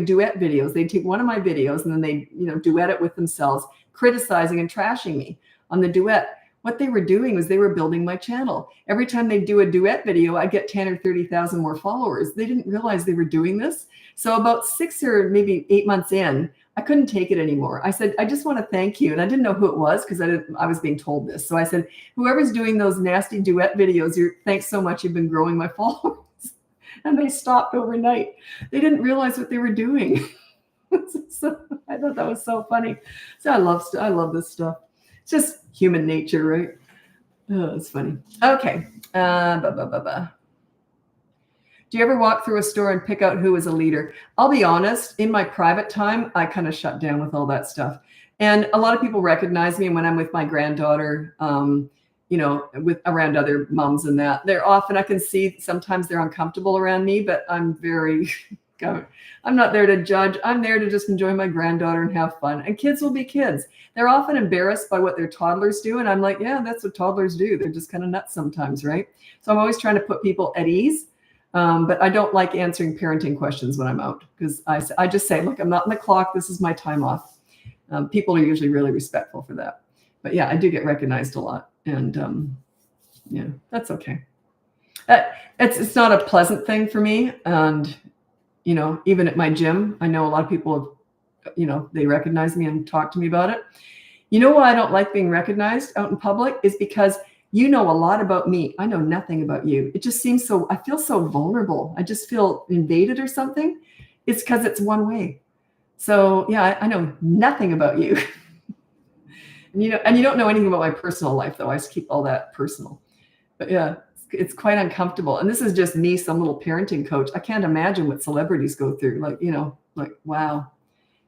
duet videos. They'd take one of my videos and then they, duet it with themselves, criticizing and trashing me on the duet. What they were doing was they were building my channel. Every time they do a duet video, I get 10 or 30,000 more followers. They didn't realize they were doing this. So about 6 or maybe 8 months in, I couldn't take it anymore. I said, I just want to thank you. And I didn't know who it was because I was being told this. So I said, whoever's doing those nasty duet videos, thanks so much. You've been growing my followers. And they stopped overnight. They didn't realize what they were doing. So I thought that was so funny. So I love this stuff. It's just human nature, right? Oh, it's funny. Okay. Do you ever walk through a store and pick out who is a leader? I'll be honest, in my private time, I kind of shut down with all that stuff. And a lot of people recognize me when I'm with my granddaughter, with around other moms and that. I can see sometimes they're uncomfortable around me, but I'm not there to judge. I'm there to just enjoy my granddaughter and have fun. And kids will be kids. They're often embarrassed by what their toddlers do. And I'm like, yeah, that's what toddlers do. They're just kind of nuts sometimes, right? So I'm always trying to put people at ease. But I don't like answering parenting questions when I'm out because I just say, look, I'm not on the clock. This is my time off. People are usually really respectful for that. But yeah, I do get recognized a lot. And yeah, that's okay. It's not a pleasant thing for me. And, even at my gym, I know a lot of people have, they recognize me and talk to me about it. You know why I don't like being recognized out in public is because you know a lot about me. I know nothing about you. It just seems I feel so vulnerable. I just feel invaded or something. It's because it's one way. So yeah, I know nothing about you. And you don't know anything about my personal life, though. I just keep all that personal. But yeah, it's quite uncomfortable. And this is just me, some little parenting coach. I can't imagine what celebrities go through. Like, wow.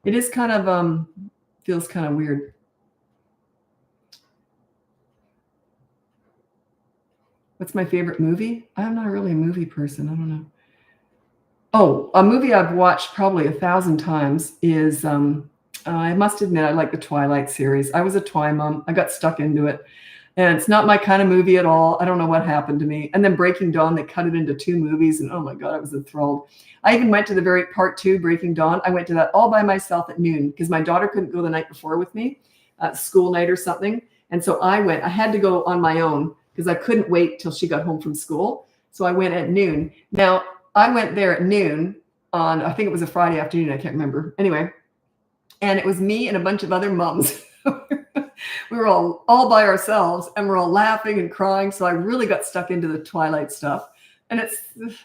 It is kind of, feels kind of weird. What's my favorite movie? I'm not really a movie person. I don't know. Oh, a movie I've watched probably 1,000 times is, I must admit, I like the Twilight series. I was a Twi mom. I got stuck into it. And it's not my kind of movie at all. I don't know what happened to me. And then Breaking Dawn, they cut it into 2 movies. And oh my God, I was enthralled. I even went to the very part 2, Breaking Dawn. I went to that all by myself at noon because my daughter couldn't go the night before with me, school night or something. And so I had to go on my own because I couldn't wait till she got home from school. So I went at noon. Now, I went there at noon on, I think it was a Friday afternoon. I can't remember. Anyway, and it was me and a bunch of other moms. We were all by ourselves and we're all laughing and crying. So I really got stuck into the Twilight stuff. And I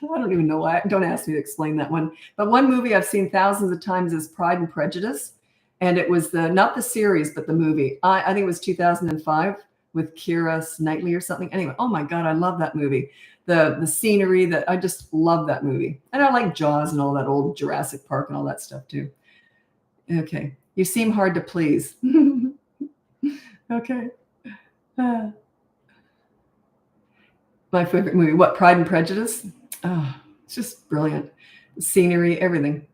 don't even know why. Don't ask me to explain that one. But one movie I've seen thousands of times is Pride and Prejudice. And it was not the series, but the movie. I think it was 2005. with Keira Knightley or something. Anyway, oh my God, I love that movie. The scenery, that I just love that movie. And I like Jaws and all that old Jurassic Park and all that stuff too. Okay. You seem hard to please. Okay. My favorite movie, what, Pride and Prejudice? Oh, it's just brilliant. Scenery, everything.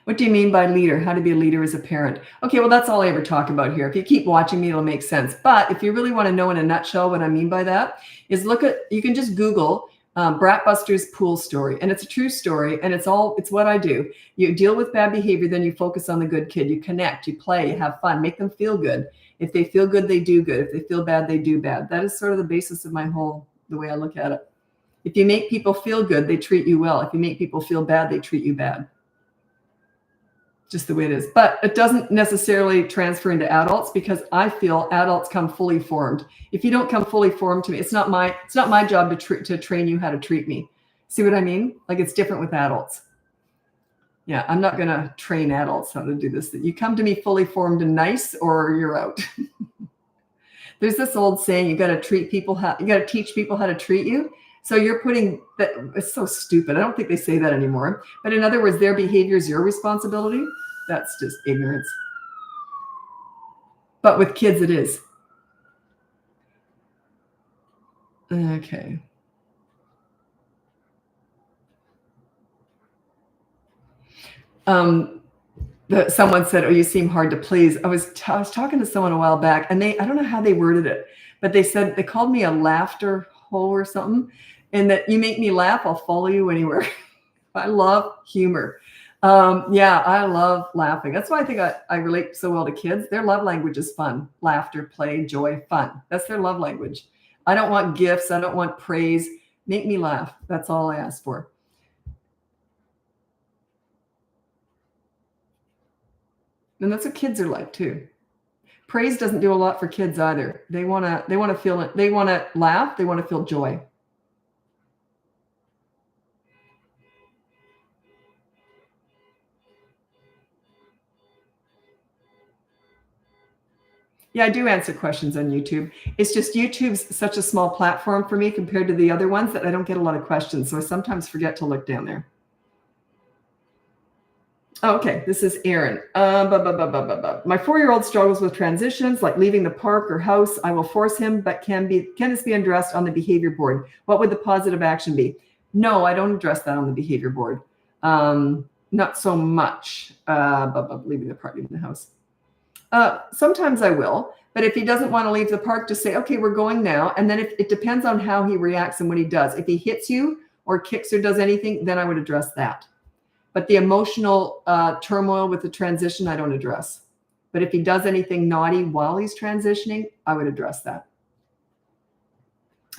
What do you mean by leader? How to be a leader as a parent? Okay, well, that's all I ever talk about here. If you keep watching me, it'll make sense. But if you really want to know in a nutshell what I mean by that, is you can just Google BratBusters pool story. And it's a true story. And it's what I do. You deal with bad behavior, then you focus on the good kid. You connect, you play, you have fun, make them feel good. If they feel good, they do good. If they feel bad, they do bad. That is sort of the basis of the way I look at it. If you make people feel good, they treat you well. If you make people feel bad, they treat you bad. Just the way it is. But it doesn't necessarily transfer into adults, because I feel adults come fully formed. If you don't come fully formed to me, it's not my job to train you how to treat me. See what I mean? Like, it's different with adults. Yeah, I'm not going to train adults how to do this. You come to me fully formed and nice, or you're out. There's this old saying, you got to teach people how to treat you. So you're putting that, it's so stupid. I don't think they say that anymore. But in other words, their behavior is your responsibility. That's just ignorance. But with kids, it is. Okay. Someone said, "Oh, you seem hard to please." I was talking to someone a while back, and I don't know how they worded it, but they called me a laughter hole or something, and that you make me laugh, I'll follow you anywhere. I love humor. Yeah, I love laughing. That's why I think I relate so well to kids. Their love language is fun. Laughter, play, joy, fun. That's their love language. I don't want gifts. I don't want praise. Make me laugh. That's all I ask for. And that's what kids are like too. Praise doesn't do a lot for kids either. They want to feel it. They want to laugh. They want to feel joy. Yeah, I do answer questions on YouTube. It's just YouTube's such a small platform for me compared to the other ones that I don't get a lot of questions. So I sometimes forget to look down there. Oh, okay, this is Aaron. My 4-year-old struggles with transitions, like leaving the park or house. I will force him, but can this be addressed on the behavior board? What would the positive action be? No, I don't address that on the behavior board. Not so much. Leaving the park, leaving the house. Sometimes I will, but if he doesn't want to leave the park, just say, okay, we're going now. And then it depends on how he reacts and what he does. If he hits you or kicks or does anything, then I would address that. But the emotional turmoil with the transition, I don't address. But if he does anything naughty while he's transitioning, I would address that.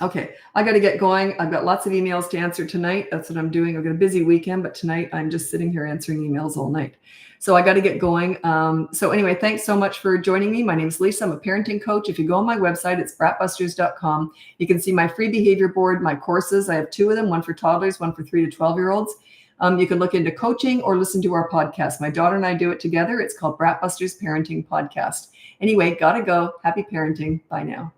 Okay, I got to get going. I've got lots of emails to answer tonight. That's what I'm doing. I've got a busy weekend, but tonight I'm just sitting here answering emails all night. So I got to get going. So anyway, thanks so much for joining me. My name is Lisa. I'm a parenting coach. If you go on my website, it's BratBusters.com. You can see my free behavior board, my courses. I have 2 of them, one for toddlers, one for 3 to 12-year-olds. You can look into coaching or listen to our podcast. My daughter and I do it together. It's called BratBusters Parenting Podcast. Anyway, gotta go. Happy parenting. Bye now.